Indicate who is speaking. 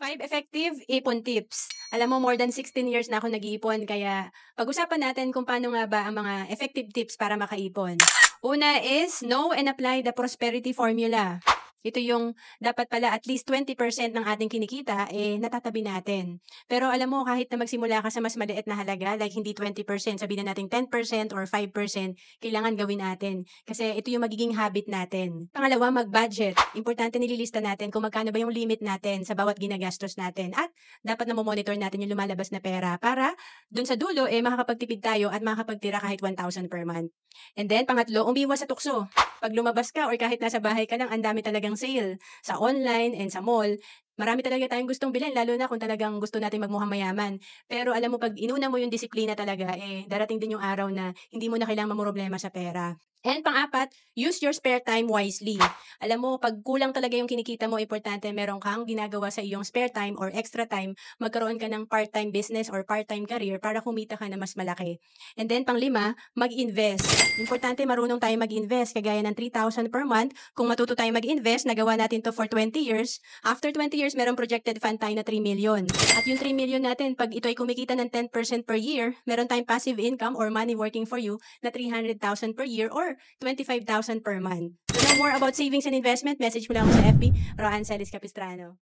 Speaker 1: 5 effective ipon tips. Alam mo, more than 16 years na ako nag-iipon, kaya pag-usapan natin kung paano nga ba ang mga effective tips para makaipon. Una is know and apply the prosperity formula. Ito yung dapat pala at least 20% ng ating kinikita natatabi natin. Pero alam mo, kahit na magsimula ka sa mas maliit na halaga, like hindi 20%, sabihin na natin 10% or 5%, kailangan gawin natin. Kasi ito yung magiging habit natin. Pangalawa, mag-budget. Importante nililista natin kung magkano ba yung limit natin sa bawat ginagastos natin. At dapat na monitor natin yung lumalabas na pera para dun sa dulo, makakapagtipid tayo at makakapagtira kahit 1,000 per month. And then, pangatlo, umiwas sa tukso. Pag lumabas ka or kahit nasa bahay ka lang, ang dami talagang sale sa online and sa mall. Marami talaga tayong gustong bilhin, lalo na kung talagang gusto natin magmukhang mayaman. Pero alam mo, pag inuna mo yung disiplina talaga, darating din yung araw na hindi mo na kailangang mamroblema sa pera. And pang-apat, use your spare time wisely. Alam mo, pag kulang talaga yung kinikita mo, importante meron kang ginagawa sa iyong spare time or extra time, magkaroon ka ng part-time business or part-time career para kumita ka na mas malaki. And then pang-lima, mag-invest. Importante marunong tayo mag-invest, kagaya ng 3,000 per month. Kung matuto tayo mag-invest, nagawa natin to for 20 years. After 20 years, merong projected fund tayo na 3 million. At yung 3 million natin, pag ito ay kumikita ng 10% per year, meron tayong passive income or money working for you na 300,000 per year or 25,000 per month. To know more about savings and investment, message mo lang ako sa FB, Roan Celis Capistrano.